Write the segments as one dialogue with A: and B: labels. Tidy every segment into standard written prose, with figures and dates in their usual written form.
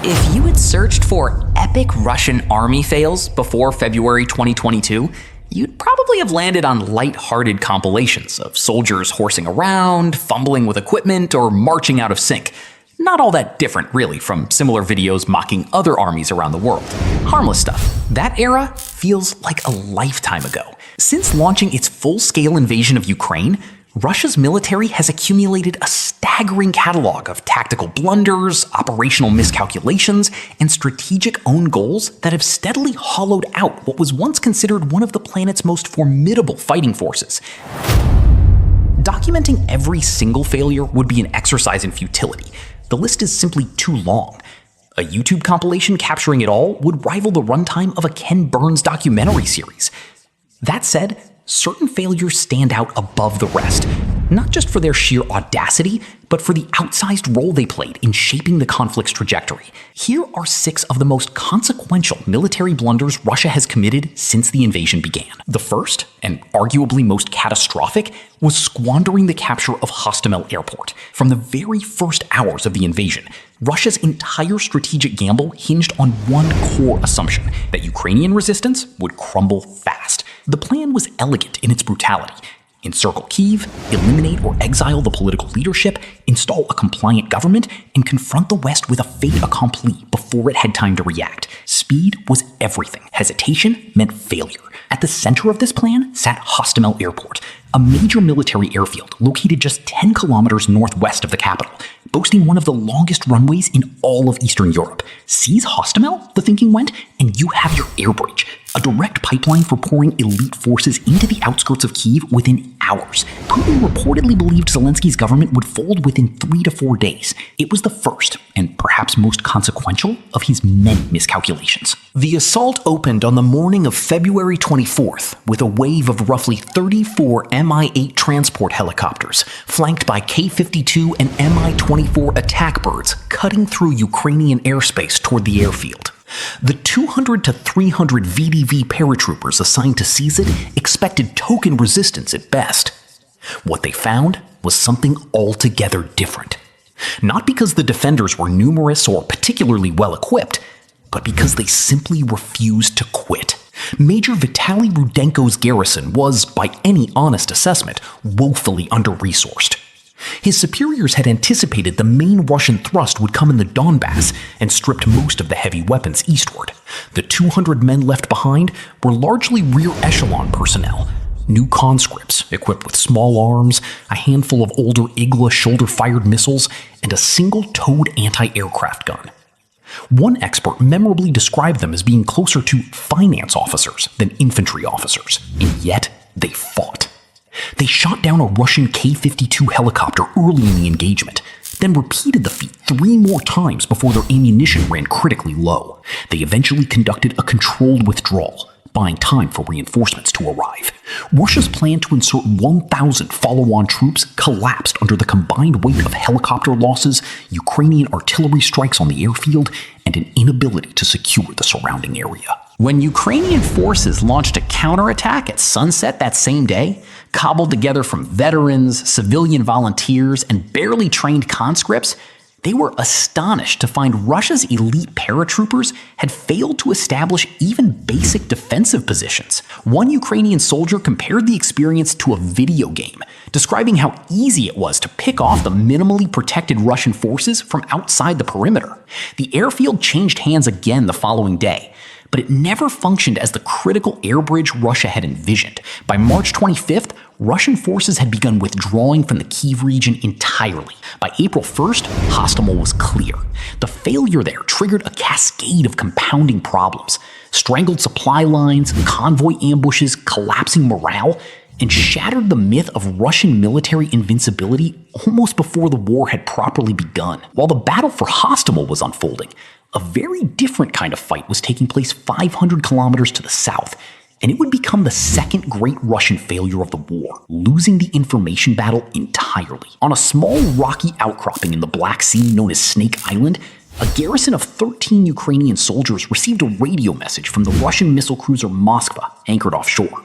A: If you had searched for epic Russian army fails before February 2022, you'd probably have landed on light-hearted compilations of soldiers horsing around, fumbling with equipment, or marching out of sync. Not all that different, really, from similar videos mocking other armies around the world. Harmless stuff. That era feels like a lifetime ago. Since launching its full-scale invasion of Ukraine, Russia's military has accumulated a staggering catalog of tactical blunders, operational miscalculations, and strategic own goals that have steadily hollowed out what was once considered one of the planet's most formidable fighting forces. Documenting every single failure would be an exercise in futility. The list is simply too long. A YouTube compilation capturing it all would rival the runtime of a Ken Burns documentary series. That said, certain failures stand out above the rest, not just for their sheer audacity, but for the outsized role they played in shaping the conflict's trajectory. Here are 6 of the most consequential military blunders Russia has committed since the invasion began. The first, and arguably most catastrophic, was squandering the capture of Hostomel Airport. From the very first hours of the invasion, Russia's entire strategic gamble hinged on one core assumption: that Ukrainian resistance would crumble fast. The plan was elegant in its brutality. Encircle Kyiv, eliminate or exile the political leadership, install a compliant government, and confront the West with a fait accompli before it had time to react. Speed was everything. Hesitation meant failure. At the center of this plan sat Hostomel Airport, a major military airfield located just 10 kilometers northwest of the capital, boasting one of the longest runways in all of Eastern Europe. Seize Hostomel, the thinking went, and you have your air bridge, a direct pipeline for pouring elite forces into the outskirts of Kyiv within hours. Putin reportedly believed Zelensky's government would fold within 3 to 4 days. It was the first, and perhaps most consequential, of his many miscalculations. The assault opened on the morning of February 24th with a wave of roughly 34 Mi-8 transport helicopters, flanked by K-52 and Mi-24 attack birds, cutting through Ukrainian airspace toward the airfield. The 200 to 300 VDV paratroopers assigned to seize it expected token resistance at best. What they found was something altogether different. Not because the defenders were numerous or particularly well equipped, but because they simply refused to quit. Major Vitaly Rudenko's garrison was, by any honest assessment, woefully under-resourced. His superiors had anticipated the main Russian thrust would come in the Donbass and stripped most of the heavy weapons eastward. The 200 men left behind were largely rear echelon personnel, new conscripts equipped with small arms, a handful of older Igla shoulder-fired missiles, and a single-towed anti-aircraft gun. One expert memorably described them as being closer to finance officers than infantry officers, and yet they fought. They shot down a Russian K-52 helicopter early in the engagement, then repeated the feat 3 more times before their ammunition ran critically low. They eventually conducted a controlled withdrawal, buying time for reinforcements to arrive. Russia's plan to insert 1,000 follow-on troops collapsed under the combined weight of helicopter losses, Ukrainian artillery strikes on the airfield, and an inability to secure the surrounding area. When Ukrainian forces launched a counterattack at sunset that same day, cobbled together from veterans, civilian volunteers, and barely trained conscripts, they were astonished to find Russia's elite paratroopers had failed to establish even basic defensive positions. One Ukrainian soldier compared the experience to a video game, describing how easy it was to pick off the minimally protected Russian forces from outside the perimeter. The airfield changed hands again the following day, but it never functioned as the critical air bridge Russia had envisioned. By March 25th, Russian forces had begun withdrawing from the Kyiv region entirely. By April 1st, Hostomel was clear. The failure there triggered a cascade of compounding problems: strangled supply lines, convoy ambushes, collapsing morale, and shattered the myth of Russian military invincibility almost before the war had properly begun. While the battle for Hostomel was unfolding, a very different kind of fight was taking place 500 kilometers to the south, and it would become the second great Russian failure of the war, losing the information battle entirely. On a small rocky outcropping in the Black Sea known as Snake Island, a garrison of 13 Ukrainian soldiers received a radio message from the Russian missile cruiser Moskva, anchored offshore.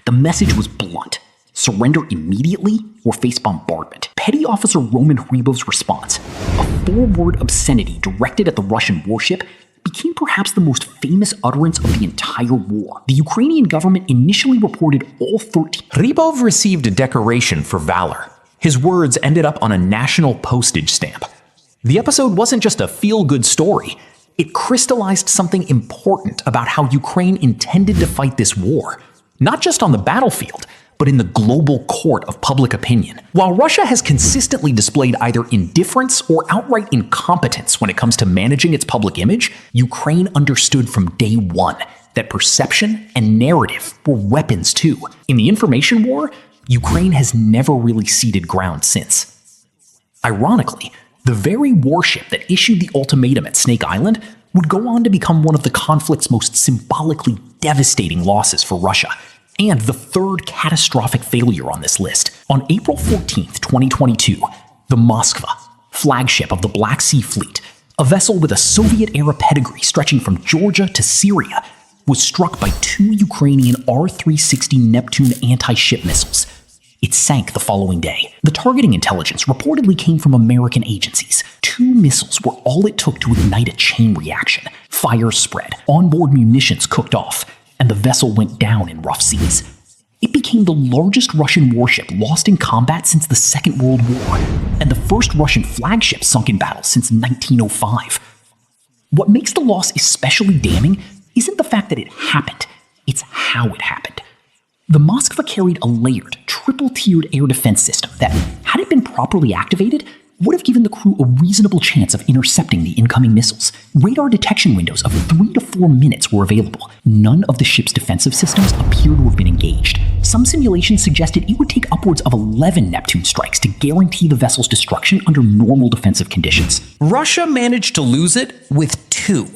A: The message was blunt: surrender immediately or face bombardment. Petty Officer Roman Hribov's response: a four-word obscenity directed at the Russian warship became perhaps the most famous utterance of the entire war. The Ukrainian government initially reported all 13.
B: Rybov received a decoration for valor. His words ended up on a national postage stamp. The episode wasn't just a feel-good story. It crystallized something important about how Ukraine intended to fight this war, not just on the battlefield, but in the global court of public opinion. While Russia has consistently displayed either indifference or outright incompetence when it comes to managing its public image, Ukraine understood from day one that perception and narrative were weapons too. In the information war, Ukraine has never really ceded ground since. Ironically, the very warship that issued the ultimatum at Snake Island would go on to become one of the conflict's most symbolically devastating losses for Russia, and the third catastrophic failure on this list. On April 14, 2022, the Moskva, flagship of the Black Sea Fleet, a vessel with a Soviet-era pedigree stretching from Georgia to Syria, was struck by two Ukrainian R-360 Neptune anti-ship missiles. It sank the following day. The targeting intelligence reportedly came from American agencies. Two missiles were all it took to ignite a chain reaction. Fire spread, onboard munitions cooked off, and the vessel went down in rough seas. It became the largest Russian warship lost in combat since the Second World War, and the first Russian flagship sunk in battle since 1905. What makes the loss especially damning isn't the fact that it happened, it's how it happened. The Moskva carried a layered, triple-tiered air defense system that, had it been properly activated, would have given the crew a reasonable chance of intercepting the incoming missiles. Radar detection windows of 3 to 4 minutes were available. None of the ship's defensive systems appear to have been engaged. Some simulations suggested it would take upwards of 11 Neptune strikes to guarantee the vessel's destruction under normal defensive conditions. Russia managed to lose it with 2.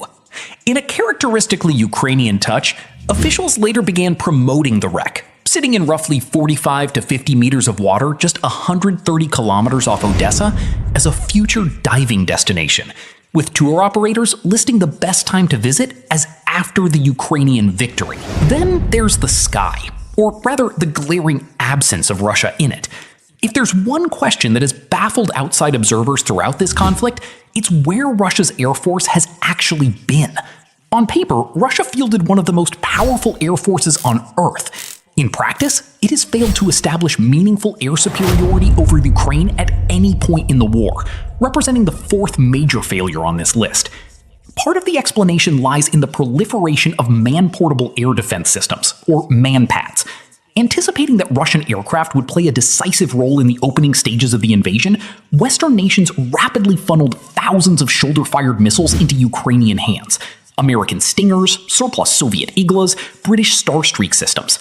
B: In a characteristically Ukrainian touch, officials later began promoting the wreck, sitting in roughly 45 to 50 meters of water just 130 kilometers off Odessa, as a future diving destination, with tour operators listing the best time to visit as after the Ukrainian victory. Then there's the sky, or rather the glaring absence of Russia in it. If there's one question that has baffled outside observers throughout this conflict, it's where Russia's Air Force has actually been. On paper, Russia fielded one of the most powerful air forces on Earth. In practice, it has failed to establish meaningful air superiority over Ukraine at any point in the war, representing the fourth major failure on this list. Part of the explanation lies in the proliferation of man-portable air defense systems, or MANPADS. Anticipating that Russian aircraft would play a decisive role in the opening stages of the invasion, Western nations rapidly funneled thousands of shoulder-fired missiles into Ukrainian hands. American Stingers, surplus Soviet Iglas, British Starstreak systems.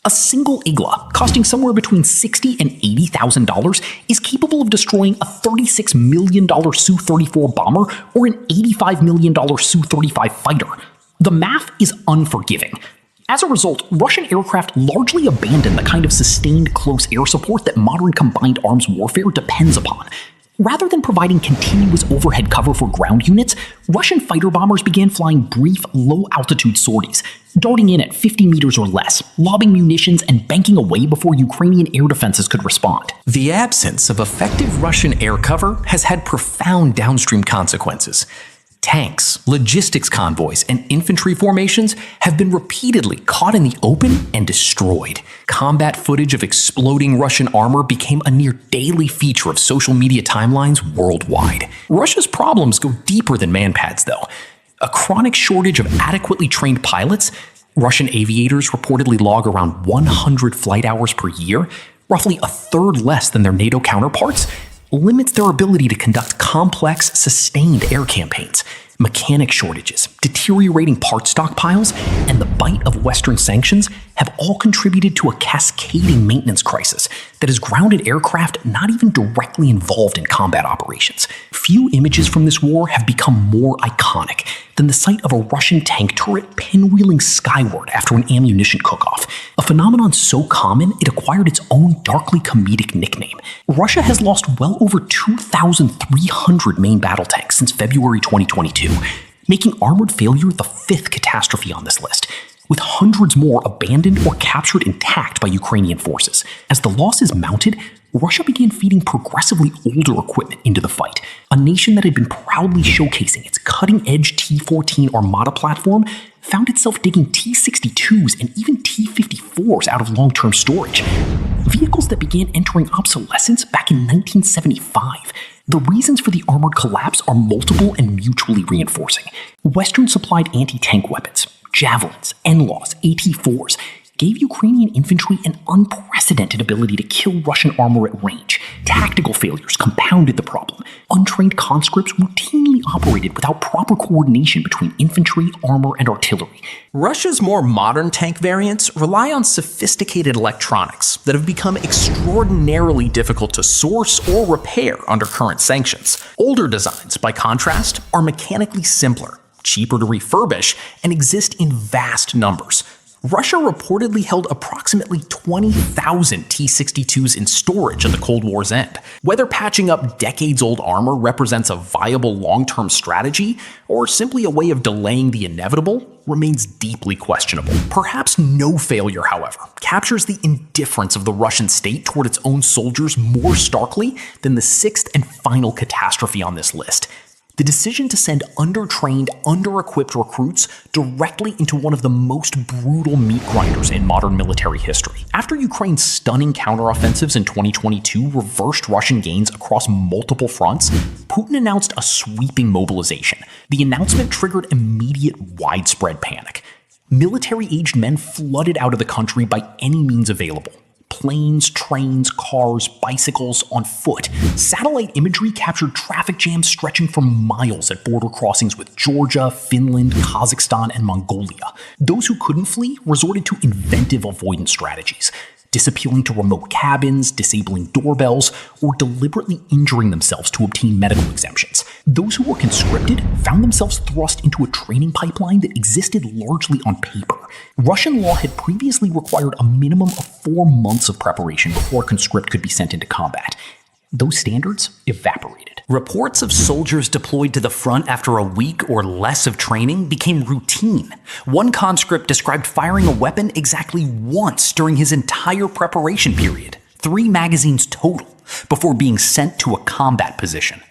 B: A single Igla, costing somewhere between $60,000 and $80,000, is capable of destroying a $36 million Su-34 bomber or an $85 million Su-35 fighter. The math is unforgiving. As a result, Russian aircraft largely abandoned the kind of sustained close air support that modern combined arms warfare depends upon. Rather than providing continuous overhead cover for ground units, Russian fighter bombers began flying brief, low-altitude sorties, darting in at 50 meters or less, lobbing munitions and banking away before Ukrainian air defenses could respond. The absence of effective Russian air cover has had profound downstream consequences. Tanks, logistics convoys, and infantry formations have been repeatedly caught in the open and destroyed. Combat footage of exploding Russian armor became a near daily feature of social media timelines worldwide. Russia's problems go deeper than MANPADS, though. A chronic shortage of adequately trained pilots, Russian aviators reportedly log around 100 flight hours per year, roughly a third less than their NATO counterparts, limits their ability to conduct complex, sustained air campaigns. Mechanic shortages, deteriorating part stockpiles, and the bite of Western sanctions have all contributed to a cascading maintenance crisis that has grounded aircraft not even directly involved in combat operations. Few images from this war have become more iconic than the sight of a Russian tank turret pinwheeling skyward after an ammunition cook-off, a phenomenon so common it acquired its own darkly comedic nickname. Russia has lost well over 2,300 main battle tanks since February 2022, making armored failure the fifth catastrophe on this list,
A: with hundreds more abandoned or captured intact by Ukrainian forces. As the losses mounted, Russia began feeding progressively older equipment into the fight. A nation that had been proudly showcasing its cutting-edge T-14 Armata platform found itself digging T-62s and even T-54s out of long-term storage. Vehicles that began entering obsolescence back in 1975. The reasons for the armored collapse are multiple and mutually reinforcing. Western-supplied anti-tank weapons, javelins, NLAWs, AT-4s, gave Ukrainian infantry an unprecedented ability to kill Russian armor at range. Tactical failures compounded the problem. Untrained conscripts routinely operated without proper coordination between infantry, armor, and artillery.
B: Russia's more modern tank variants rely on sophisticated electronics that have become extraordinarily difficult to source or repair under current sanctions. Older designs, by contrast, are mechanically simpler, cheaper to refurbish, and exist in vast numbers. Russia reportedly held approximately 20,000 T-62s in storage at the Cold War's end. Whether patching up decades-old armor represents a viable long-term strategy, or simply a way of delaying the inevitable, remains deeply questionable. Perhaps no failure, however, captures the indifference of the Russian state toward its own soldiers more starkly than the sixth and final catastrophe on this list: the decision to send under-trained, under-equipped recruits directly into one of the most brutal meat grinders in modern military history. After Ukraine's stunning counteroffensives in 2022 reversed Russian gains across multiple fronts, Putin announced a sweeping mobilization. The announcement triggered immediate, widespread panic. Military-aged men flooded out of the country by any means available. Planes, trains, cars, bicycles, on foot. Satellite imagery captured traffic jams stretching for miles at border crossings with Georgia, Finland, Kazakhstan, and Mongolia. Those who couldn't flee resorted to inventive avoidance strategies, disappearing to remote cabins, disabling doorbells, or deliberately injuring themselves to obtain medical exemptions. Those who were conscripted found themselves thrust into a training pipeline that existed largely on paper. Russian law had previously required a minimum of 4 months of preparation before a conscript could be sent into combat. Those standards evaporated. Reports of soldiers deployed to the front after a week or less of training became routine. One conscript described firing a weapon exactly once during his entire preparation period, 3 magazines total, before being sent to a combat position.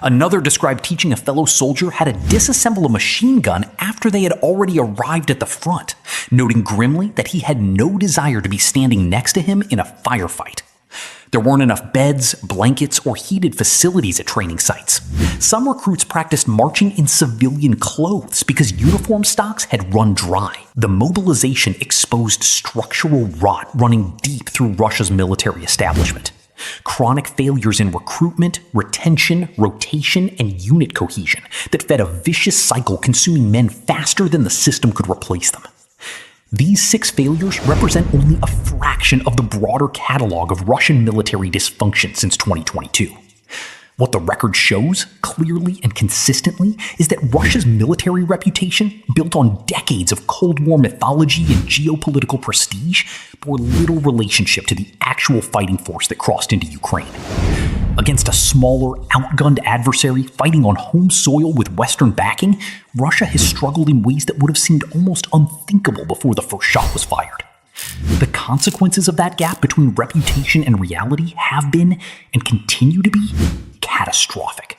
B: Another described teaching a fellow soldier how to disassemble a machine gun after they had already arrived at the front, noting grimly that he had no desire to be standing next to him in a firefight. There weren't enough beds, blankets, or heated facilities at training sites. Some recruits practiced marching in civilian clothes because uniform stocks had run dry. The mobilization exposed structural rot running deep through Russia's military establishment. Chronic failures in recruitment, retention, rotation, and unit cohesion that fed a vicious cycle consuming men faster than the system could replace them. These 6 failures represent only a fraction of the broader catalog of Russian military dysfunction since 2022. What the record shows, clearly and consistently, is that Russia's military reputation, built on decades of Cold War mythology and geopolitical prestige, bore little relationship to the actual fighting force that crossed into Ukraine. Against a smaller, outgunned adversary fighting on home soil with Western backing, Russia has struggled in ways that would have seemed almost unthinkable before the first shot was fired. The consequences of that gap between reputation and reality have been, and continue to be, catastrophic.